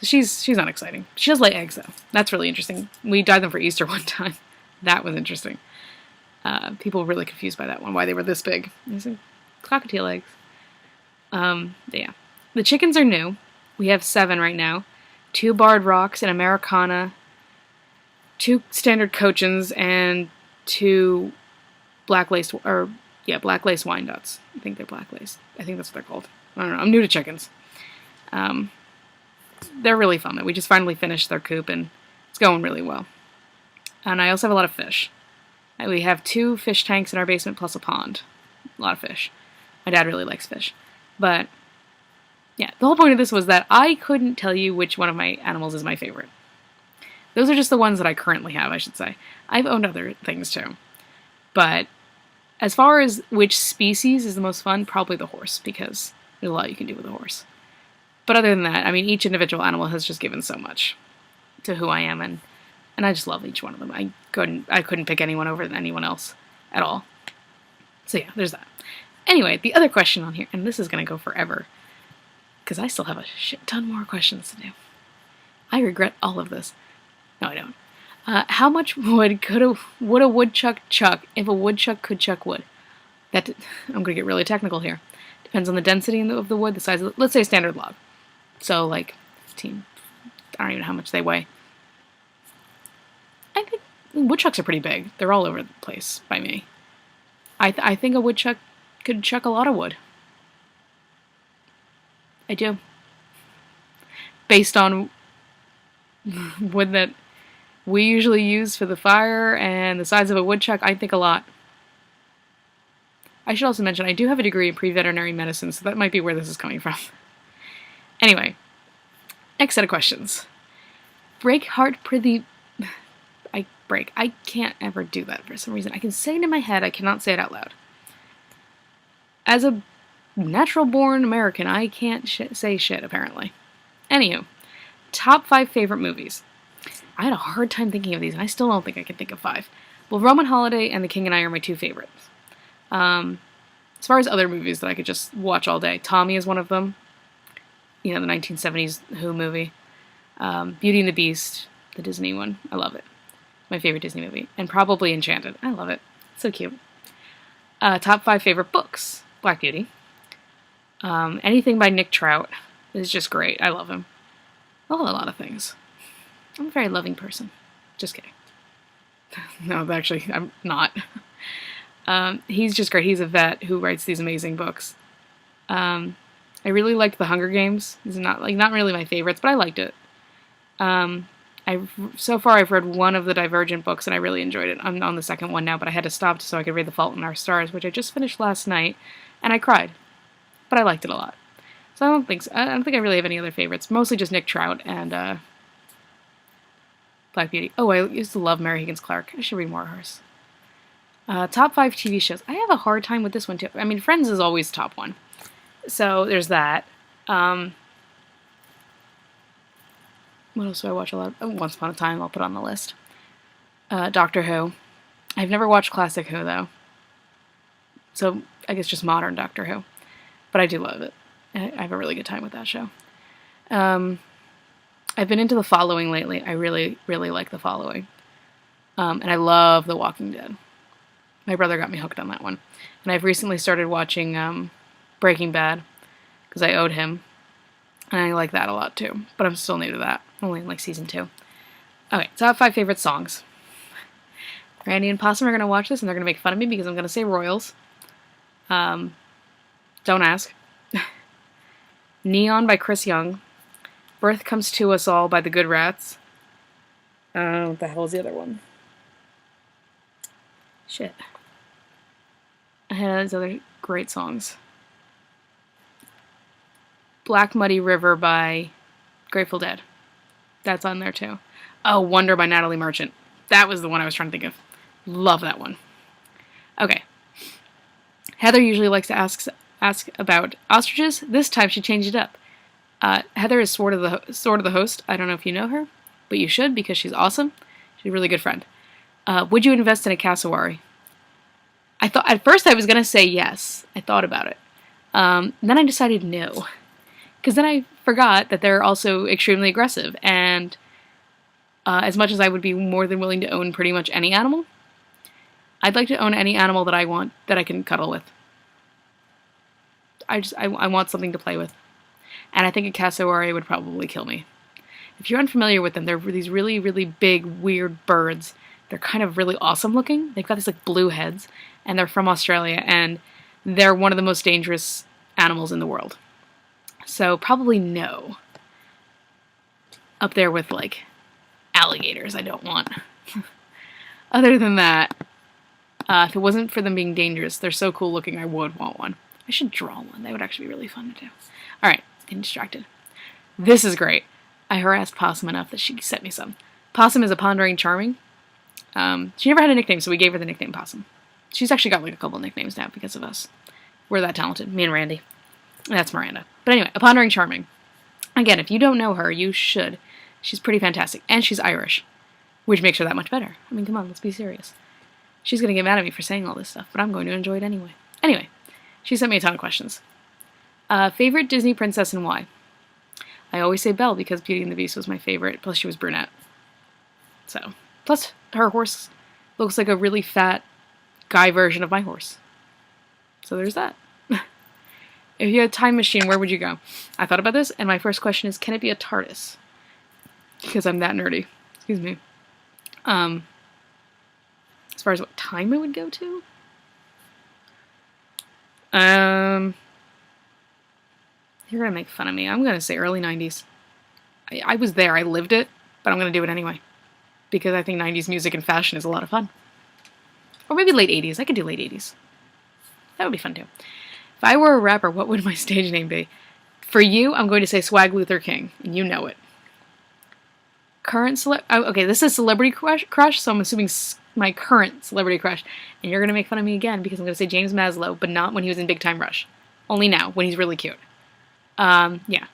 So she's not exciting. She does lay eggs, though. That's really interesting. We dyed them for Easter one time. That was interesting. People were really confused by that one, why they were this big. These are cockatiel eggs. Yeah. The chickens are new. We have 7 right now. 2 barred rocks, an Americana, 2 standard Cochins, and 2 black lace Wyandottes. I think they're black lace. I think that's what they're called. I don't know. I'm new to chickens. They're really fun. We just finally finished their coop, and it's going really well. And I also have a lot of fish. We have 2 fish tanks in our basement plus a pond. A lot of fish. My dad really likes fish. But yeah, the whole point of this was that I couldn't tell you which one of my animals is my favorite. Those are just the ones that I currently have, I should say. I've owned other things too. But as far as which species is the most fun, probably the horse, because there's a lot you can do with a horse. But other than that, I mean, each individual animal has just given so much to who I am, and I just love each one of them. I couldn't pick anyone over anyone else at all. So yeah, there's that. Anyway, the other question on here, and this is going to go forever, because I still have a shit ton more questions to do. I regret all of this. No, I don't. How much wood would a woodchuck chuck if a woodchuck could chuck wood? I'm going to get really technical here. Depends on the density of the wood, the size of let's say a standard log. So like 15, I don't even know how much they weigh. I think woodchucks are pretty big. They're all over the place by me. I think a woodchuck could chuck a lot of wood. I do. Based on wood that we usually use for the fire and the size of a woodchuck, I think a lot. I should also mention I do have a degree in pre-veterinary medicine, so that might be where this is coming from. Anyway, next set of questions. I can't ever do that for some reason. I can say it in my head, I cannot say it out loud. As a natural-born American, I can't say shit, apparently. Anywho, top 5 favorite movies. I had a hard time thinking of these, and I still don't think I can think of 5. Well, Roman Holiday and The King and I are my 2 favorites. As far as other movies that I could just watch all day, Tommy is one of them. You know, the 1970s Who movie. Beauty and the Beast, the Disney one. I love it. My favorite Disney movie. And probably Enchanted. I love it. So cute. Top 5 favorite books. Black Beauty. Anything by Nick Trout is just great. I love him. I love a lot of things. I'm a very loving person. Just kidding. No, actually, I'm not. He's just great. He's a vet who writes these amazing books. I really liked The Hunger Games. It's not really my favorites, but I liked it. So far I've read one of the Divergent books and I really enjoyed it. I'm on the second one now, but I had to stop so I could read The Fault in Our Stars, which I just finished last night, and I cried. But I liked it a lot. So I don't think I really have any other favorites. Mostly just Nick Trout and Black Beauty. Oh, I used to love Mary Higgins Clark. I should read more of hers. Top 5 TV shows. I have a hard time with this one too. I mean, Friends is always top 1. So there's that. What else do I watch a lot? Oh, Once Upon a Time, I'll put on the list. Doctor Who. I've never watched classic Who, though. So I guess just modern Doctor Who. But I do love it. I have a really good time with that show. I've been into The Following lately. I really, really like The Following. And I love The Walking Dead. My brother got me hooked on that one. And I've recently started watching Breaking Bad because I owed him. And I like that a lot too. But I'm still new to that. Only in like season 2. Okay, so I have 5 favorite songs. Randy and Possum are going to watch this and they're going to make fun of me because I'm going to say Royals. Don't ask. Neon by Chris Young. Birth Comes to Us All by the Good Rats. What the hell is the other one? Shit. I had those other great songs. Black Muddy River by Grateful Dead. That's on there too. Oh, Wonder by Natalie Merchant. That was the one I was trying to think of. Love that one. Okay. Heather usually likes to ask about ostriches. This time she changed it up. Heather is sort of the host. I don't know if you know her, but you should because she's awesome. She's a really good friend. Would you invest in a cassowary? I thought at first I was gonna say yes. I thought about it. Then I decided no, because then I forgot that they're also extremely aggressive. And as much as I would be more than willing to own pretty much any animal, I'd like to own any animal that I want that I can cuddle with. I want something to play with. And I think a cassowary would probably kill me. If you're unfamiliar with them, they're these really, really big, weird birds. They're kind of really awesome looking. They've got these like blue heads, and they're from Australia, and they're one of the most dangerous animals in the world. So probably no. Up there with like alligators I don't want. Other than that, if it wasn't for them being dangerous, they're so cool looking I would want one. I should draw one. That would actually be really fun to do. Alright, getting distracted. This is great. I harassed Possum enough that she sent me some. Possum is a Pondering Charming. She never had a nickname, so we gave her the nickname Possum. She's actually got like a couple nicknames now because of us. We're that talented. Me and Randy. That's Miranda. But anyway, a Pondering Charming. Again, if you don't know her, you should. She's pretty fantastic. And she's Irish, which makes her that much better. I mean, come on, let's be serious. She's going to get mad at me for saying all this stuff, but I'm going to enjoy it anyway. Anyway, she sent me a ton of questions. Favorite Disney princess and why? I always say Belle because Beauty and the Beast was my favorite, plus she was brunette. So, plus her horse looks like a really fat guy version of my horse. So there's that. If you had a time machine, where would you go? I thought about this, and my first question is, can it be a TARDIS? Because I'm that nerdy. Excuse me. As far as what time it would go to? You're gonna make fun of me. I'm gonna say early 90s. I was there, I lived it, but I'm gonna do it anyway. Because I think 90s music and fashion is a lot of fun. Or maybe late 80s. I could do late 80s. That would be fun too. If I were a rapper, what would my stage name be? For you, I'm going to say Swag Luther King, and you know it. Okay, this is celebrity crush, so I'm assuming my current celebrity crush. And you're going to make fun of me again because I'm going to say James Maslow, but not when he was in Big Time Rush. Only now, when he's really cute. Yeah.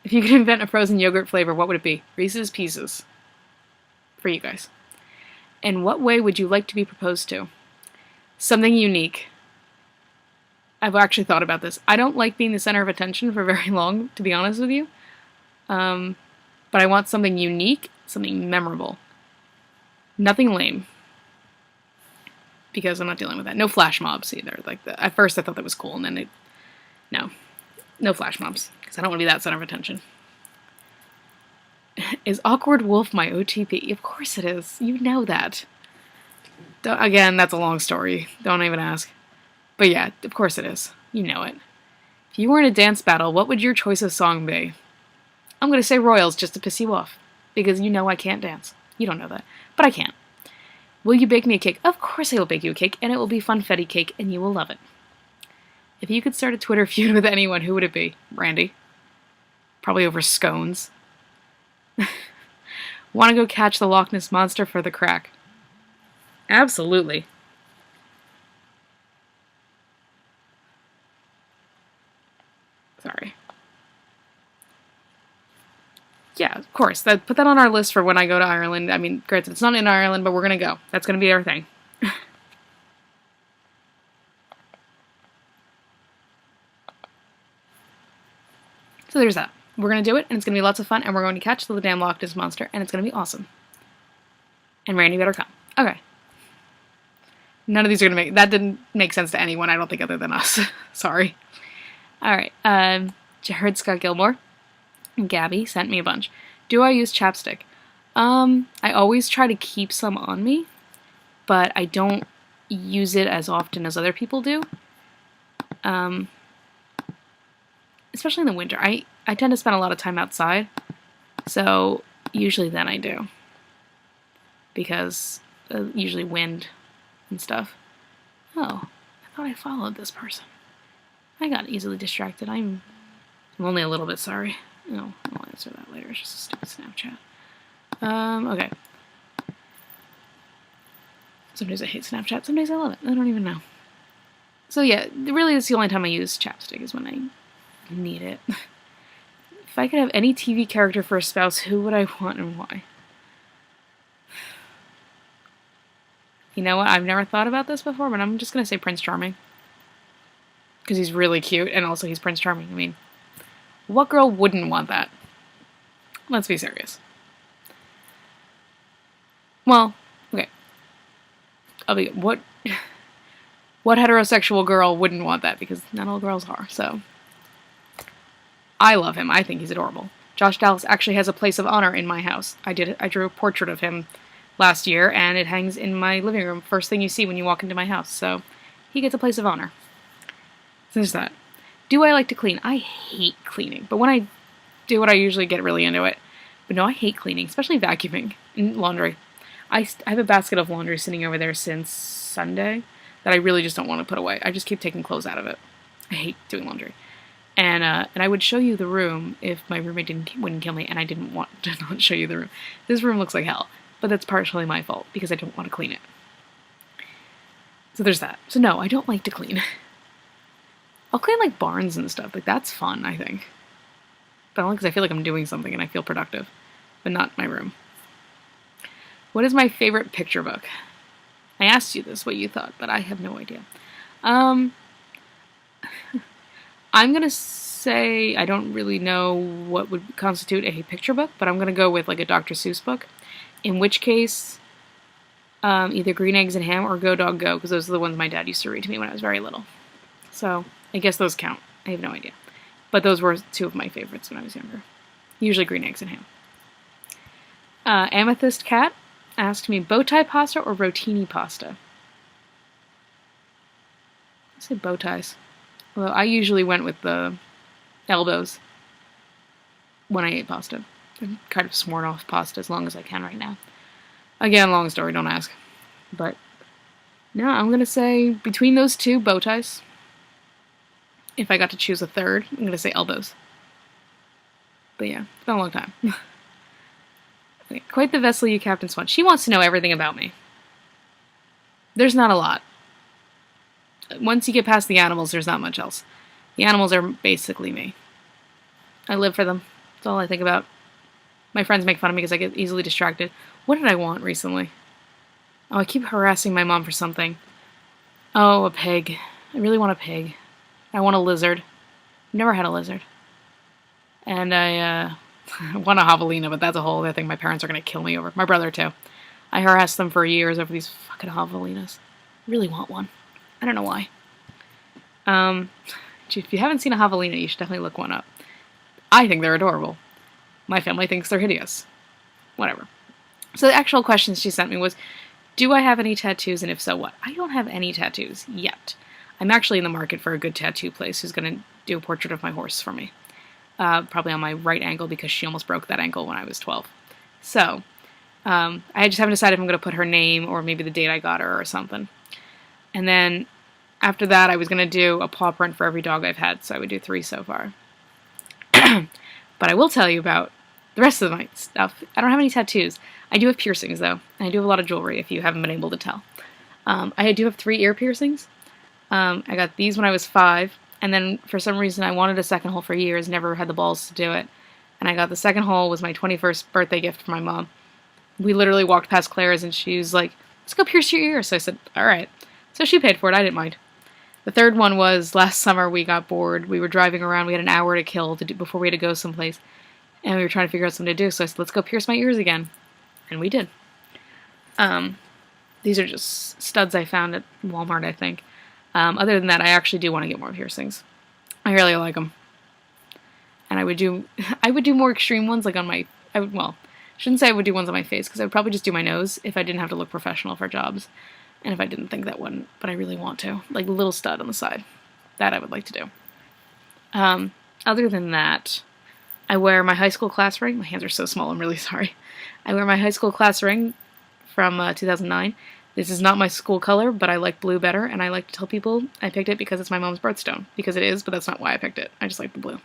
If you could invent a frozen yogurt flavor, what would it be? Reese's Pieces. For you guys. In what way would you like to be proposed to? Something unique. I've actually thought about this. I don't like being the center of attention for very long, to be honest with you. But I want something unique, something memorable. Nothing lame. Because I'm not dealing with that. No flash mobs either. Like at first I thought that was cool, and then no. No flash mobs. Because I don't want to be that center of attention. Is Awkward Wolf my OTP? Of course it is. You know that. Again, that's a long story. Don't even ask. But yeah, of course it is. You know it. If you were in a dance battle, what would your choice of song be? I'm going to say Royals just to piss you off. Because you know I can't dance. You don't know that. But I can. Will you bake me a cake? Of course I will bake you a cake, and it will be funfetti cake, and you will love it. If you could start a Twitter feud with anyone, who would it be? Randy. Probably over scones. Want to go catch the Loch Ness Monster for the crack? Absolutely. Sorry. yeah, of course. Put that on our list for when I go to Ireland. I mean, granted, it's not in Ireland, but we're gonna go. That's gonna be our thing. So there's that. We're gonna do it, and it's gonna be lots of fun, and we're going to catch the damn Loch Ness Monster, and it's gonna be awesome. And Randy better come. Okay. None of these are gonna make... That didn't make sense to anyone, I don't think, other than us. Sorry. Alright, heard Scott Gilmore. Gabby sent me a bunch. Do I use chapstick? I always try to keep some on me, but I don't use it as often as other people do. Especially in the winter. I tend to spend a lot of time outside, so usually then I do. Because usually wind and stuff. Oh, I thought I followed this person. I got easily distracted. I'm only a little bit sorry. No, I'll answer that later. It's just a stupid Snapchat. Okay. Some days I hate Snapchat, some days I love it. I don't even know. So yeah, really it's the only time I use chapstick is when I need it. If I could have any TV character for a spouse, who would I want and why? You know what? I've never thought about this before, but I'm just gonna say Prince Charming. Because he's really cute, and also he's Prince Charming. I mean, what girl wouldn't want that? Let's be serious. Well, okay. What heterosexual girl wouldn't want that? Because not all girls are, so. I love him. I think he's adorable. Josh Dallas actually has a place of honor in my house. I drew a portrait of him last year, and it hangs in my living room. First thing you see when you walk into my house, so he gets a place of honor. So there's that. Do I like to clean? I hate cleaning, but when I do it, I usually get really into it. But no, I hate cleaning, especially vacuuming and laundry. I have a basket of laundry sitting over there since Sunday that I really just don't want to put away. I just keep taking clothes out of it. I hate doing laundry. And I would show you the room if my roommate wouldn't kill me, and I didn't want to not show you the room. This room looks like hell, but that's partially my fault because I don't want to clean it. So there's that. So no, I don't like to clean. I'll clean like barns and stuff. Like that's fun, I think. But only because I feel like I'm doing something and I feel productive, but not my room. What is my favorite picture book? I asked you this, what you thought, but I have no idea. I'm gonna say I don't really know what would constitute a picture book, but I'm gonna go with like a Dr. Seuss book. In which case, either Green Eggs and Ham or Go Dog Go, because those are the ones my dad used to read to me when I was very little. So I guess those count. I have no idea. But those were two of my favorites when I was younger. Usually Green Eggs and Ham. Amethyst Cat asked me bow tie pasta or rotini pasta. I said bow ties. Although I usually went with the elbows when I ate pasta. I'm kind of sworn off pasta as long as I can right now. Again, long story, don't ask. But no, I'm going to say between those two, bow ties. If I got to choose a third, I'm going to say elbows. But yeah, it's been a long time. Okay, quite the vessel, you Captain Swan. She wants to know everything about me. There's not a lot. Once you get past the animals, there's not much else. The animals are basically me. I live for them. That's all I think about. My friends make fun of me because I get easily distracted. What did I want recently? Oh, I keep harassing my mom for something. Oh, a pig. I really want a pig. I want a lizard. I've never had a lizard. And I want a javelina, but that's a whole other thing my parents are going to kill me over. My brother, too. I harassed them for years over these fucking javelinas. I really want one. I don't know why. If you haven't seen a javelina, you should definitely look one up. I think they're adorable. My family thinks they're hideous. Whatever. So the actual question she sent me was, do I have any tattoos, and if so, what? I don't have any tattoos yet. I'm actually in the market for a good tattoo place who's going to do a portrait of my horse for me. Probably on my right ankle because she almost broke that ankle when I was 12. So, I just haven't decided if I'm going to put her name or maybe the date I got her or something. And then after that, I was going to do a paw print for every dog I've had, so I would do 3 so far. But I will tell you about the rest of my stuff. I don't have any tattoos. I do have piercings, though. And I do have a lot of jewelry, if you haven't been able to tell. I do have 3 ear piercings. I got these when I was 5, and then for some reason I wanted a second hole for years, never had the balls to do it. And I got the second hole was my 21st birthday gift for my mom. We literally walked past Claire's and she was like, let's go pierce your ear. So I said, all right. So she paid for it. I didn't mind. The third one was last summer we got bored. We were driving around. We had an hour to kill before we had to go someplace. And we were trying to figure out something to do. So I said, let's go pierce my ears again. And we did. These are just studs I found at Walmart, I think. Other than that, I actually do want to get more piercings. I really like them. And I would do more extreme ones, like on my, shouldn't say I would do ones on my face, because I would probably just do my nose if I didn't have to look professional for jobs. And if I didn't think that wouldn't, but I really want to. Like a little stud on the side. That I would like to do. Other than that, I wear my high school class ring. My hands are so small, I'm really sorry. I wear my high school class ring from 2009. This is not my school color, but I like blue better, and I like to tell people I picked it because it's my mom's birthstone. Because it is, but that's not why I picked it. I just like the blue.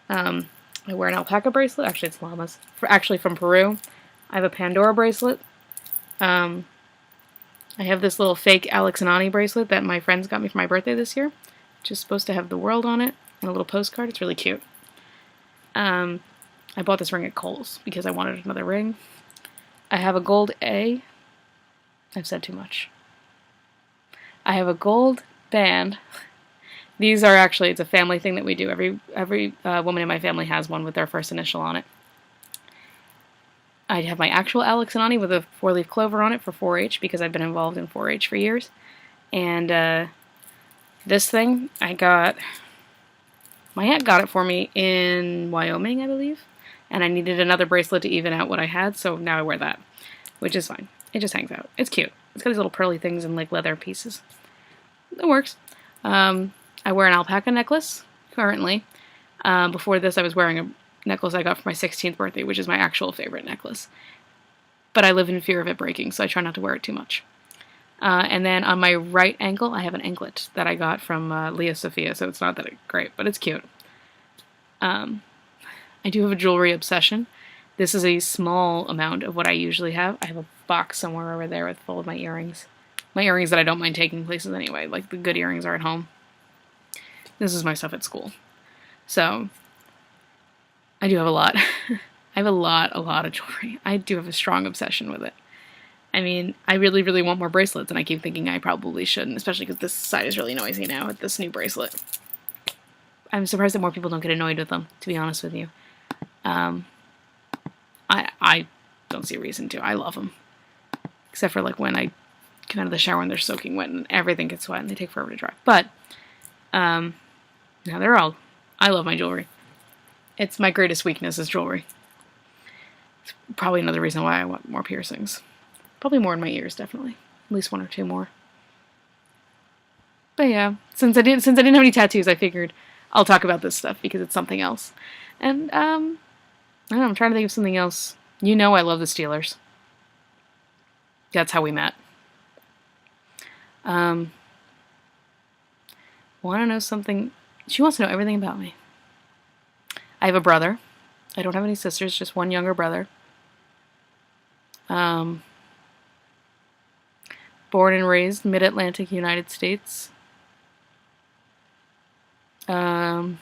I wear an alpaca bracelet. Actually, it's llamas. Actually, from Peru. I have a Pandora bracelet. I have this little fake Alex and Ani bracelet that my friends got me for my birthday this year, which is supposed to have the world on it and a little postcard. It's really cute. I bought this ring at Kohl's because I wanted another ring. I have a gold A. I've said too much. I have a gold band. These are actually, it's a family thing that we do. Every woman in my family has one with their first initial on it. I have my actual Alex and Ani with a 4-leaf clover on it for 4-H because I've been involved in 4-H for years. And this thing, my aunt got it for me in Wyoming, I believe. And I needed another bracelet to even out what I had, so now I wear that, which is fine. It just hangs out. It's cute. It's got these little pearly things and like leather pieces. It works. I wear an alpaca necklace currently. Before this, I was wearing a necklace I got for my 16th birthday, which is my actual favorite necklace. But I live in fear of it breaking, so I try not to wear it too much. And then on my right ankle, I have an anklet that I got from Leah Sophia, so it's not that great, but it's cute. I do have a jewelry obsession. This is a small amount of what I usually have. I have a box somewhere over there with full of my earrings. My earrings that I don't mind taking places anyway, like the good earrings are at home. This is my stuff at school. So, I do have a lot. I have a lot of jewelry. I do have a strong obsession with it. I mean, I really, really want more bracelets, and I keep thinking I probably shouldn't, especially because this side is really noisy now with this new bracelet. I'm surprised that more people don't get annoyed with them, to be honest with you. I don't see a reason to. I love them. Except for like when I come out of the shower and they're soaking wet and everything gets wet and they take forever to dry. But, now I love my jewelry. It's my greatest weakness is jewelry. It's probably another reason why I want more piercings. Probably more in my ears, definitely. At least 1 or 2 more. But yeah, since I didn't have any tattoos, I figured I'll talk about this stuff because it's something else. And I don't know, I'm trying to think of something else. You know I love the Steelers. That's how we met. Want to know something? She wants to know everything about me. I have a brother. I don't have any sisters, just one younger brother. Born and raised Mid-Atlantic, United States. Trying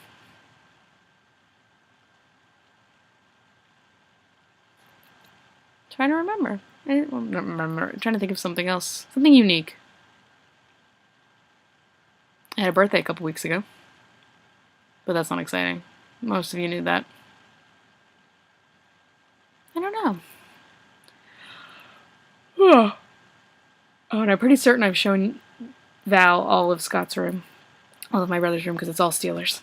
to remember. I don't remember. I'm trying to think of something else. Something unique. I had a birthday a couple weeks ago. But that's not exciting. Most of you knew that. I don't know. Oh, and I'm pretty certain I've shown Val all of Scott's room. All of my brother's room, because it's all Steelers.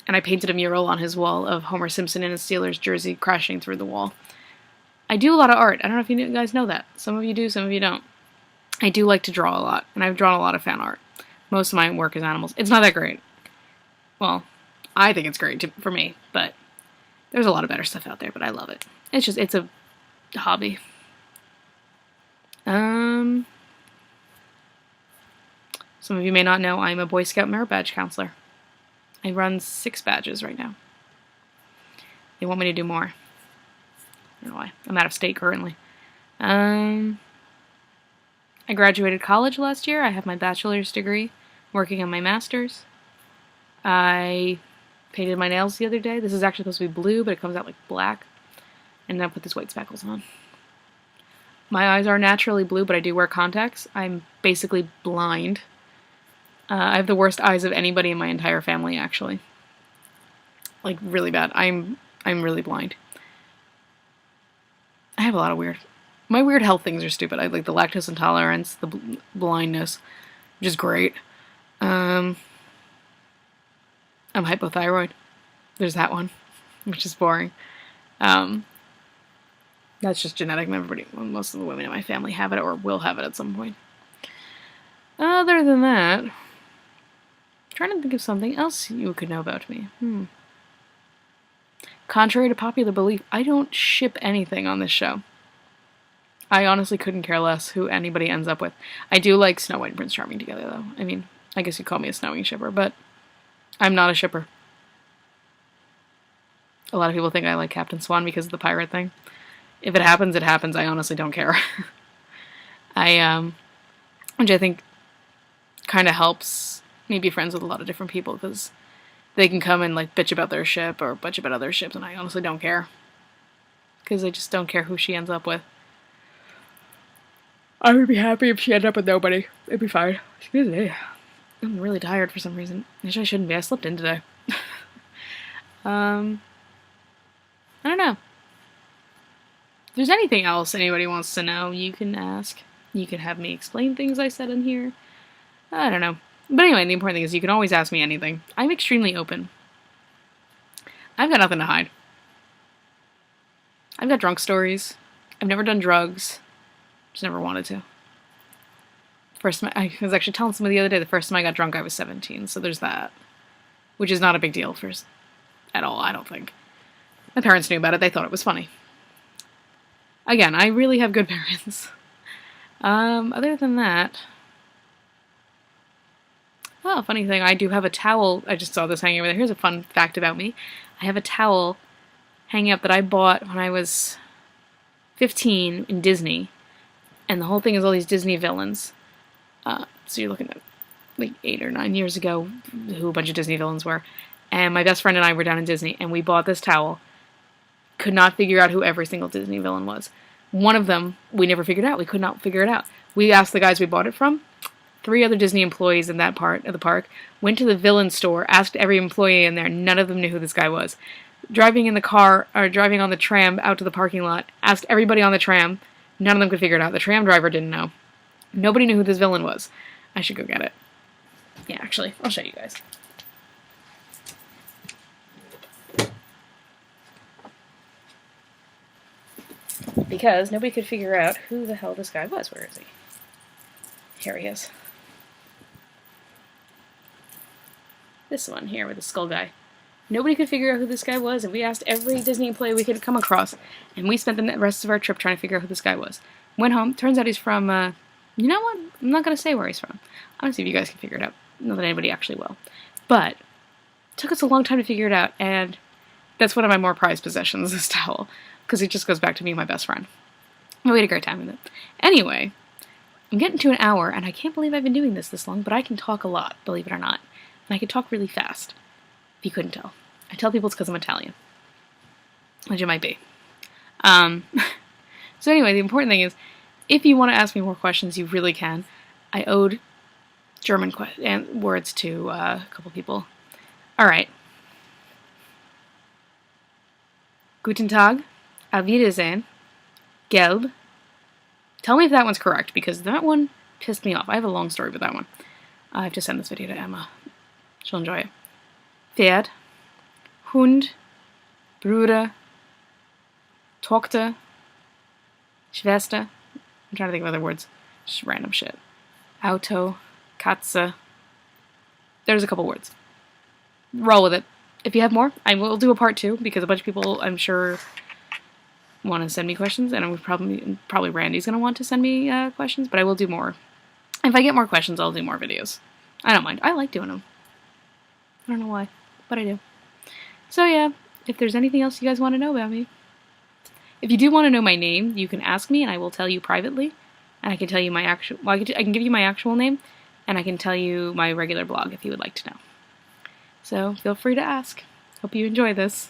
And I painted a mural on his wall of Homer Simpson in a Steelers jersey crashing through the wall. I do a lot of art. I don't know if you guys know that. Some of you do, some of you don't. I do like to draw a lot, and I've drawn a lot of fan art. Most of my work is animals. It's not that great. Well, I think it's great for me, but there's a lot of better stuff out there, but I love it. It's a hobby. Some of you may not know I'm a Boy Scout Merit Badge counselor. I run 6 badges right now. They want me to do more. I don't know why. I'm out of state currently. I graduated college last year. I have my bachelor's degree, working on my master's. I painted my nails the other day. This is actually supposed to be blue, but it comes out like black. And then I put these white speckles on. My eyes are naturally blue, but I do wear contacts. I'm basically blind. I have the worst eyes of anybody in my entire family, actually. Like, really bad. I'm really blind. I have a lot of weird... My weird health things are stupid. I like the lactose intolerance, the blindness, which is great. I'm hypothyroid. There's that one, which is boring. That's just genetic. Most of the women in my family have it or will have it at some point. Other than that, I'm trying to think of something else you could know about me. Contrary to popular belief, I don't ship anything on this show. I honestly couldn't care less who anybody ends up with. I do like Snow White and Prince Charming together, though. I mean, I guess you'd call me a snowing shipper, but I'm not a shipper. A lot of people think I like Captain Swan because of the pirate thing. If it happens, it happens. I honestly don't care. Which I think kind of helps me be friends with a lot of different people, because they can come and like bitch about their ship or bitch about other ships, and I honestly don't care. Because I just don't care who she ends up with. I would be happy if she ended up with nobody. It'd be fine. Excuse me. I'm really tired for some reason. Actually, I shouldn't be. I slept in today. I don't know. If there's anything else anybody wants to know, you can ask. You can have me explain things I said in here. I don't know. But anyway, the important thing is you can always ask me anything. I'm extremely open. I've got nothing to hide. I've got drunk stories. I've never done drugs. Just never wanted to. I was actually telling somebody the other day, the first time I got drunk I was 17, so there's that. Which is not a big deal at all, I don't think. My parents knew about it, they thought it was funny. Again, I really have good parents. Other than that... Oh, funny thing, I do have a towel. I just saw this hanging over there. Here's a fun fact about me. I have a towel hanging up that I bought when I was 15 in Disney. And the whole thing is all these Disney villains. So you're looking at like 8 or 9 years ago who a bunch of Disney villains were. And my best friend and I were down in Disney, and we bought this towel. Could not figure out who every single Disney villain was. One of them, we never figured out. We could not figure it out. We asked the guys we bought it from. 3 other Disney employees in that part of the park went to the villain store, asked every employee in there. None of them knew who this guy was. Driving in the car, or driving on the tram out to the parking lot, asked everybody on the tram. None of them could figure it out. The tram driver didn't know. Nobody knew who this villain was. I should go get it. Yeah, actually, I'll show you guys. Because nobody could figure out who the hell this guy was. Where is he? Here he is. This one here with the skull guy. Nobody could figure out who this guy was, and we asked every Disney employee we could come across, and we spent the rest of our trip trying to figure out who this guy was. Went home, turns out he's from, you know what? I'm not going to say where he's from. I want to see if you guys can figure it out. Not that anybody actually will. But, it took us a long time to figure it out, and that's one of my more prized possessions, this towel, because it just goes back to me and my best friend. We had a great time with it. Anyway, I'm getting to an hour, and I can't believe I've been doing this long, but I can talk a lot, believe it or not. And I can talk really fast. If you couldn't tell. I tell people it's because I'm Italian. Which it might be. So anyway, the important thing is, if you want to ask me more questions, you really can. I owed German words to a couple people. Alright. Guten Tag. Auf Wiedersehen. Gelb. Tell me if that one's correct, because that one pissed me off. I have a long story with that one. I have to send this video to Emma. She'll enjoy it. Pferd, Hund, Bruder, Tochter, Schwester. I'm trying to think of other words. Just random shit. Auto, Katze. There's a couple words. Roll with it. If you have more, I will do a part 2, because a bunch of people, I'm sure, want to send me questions, and I'm probably Randy's going to want to send me questions, but I will do more. If I get more questions, I'll do more videos. I don't mind. I like doing them. I don't know why, but I do. So yeah, if there's anything else you guys want to know about me. If you do want to know my name, you can ask me and I will tell you privately. And I can tell you my actual, well, I can give you my actual name, and I can tell you my regular blog if you would like to know. So feel free to ask. hope you enjoy this.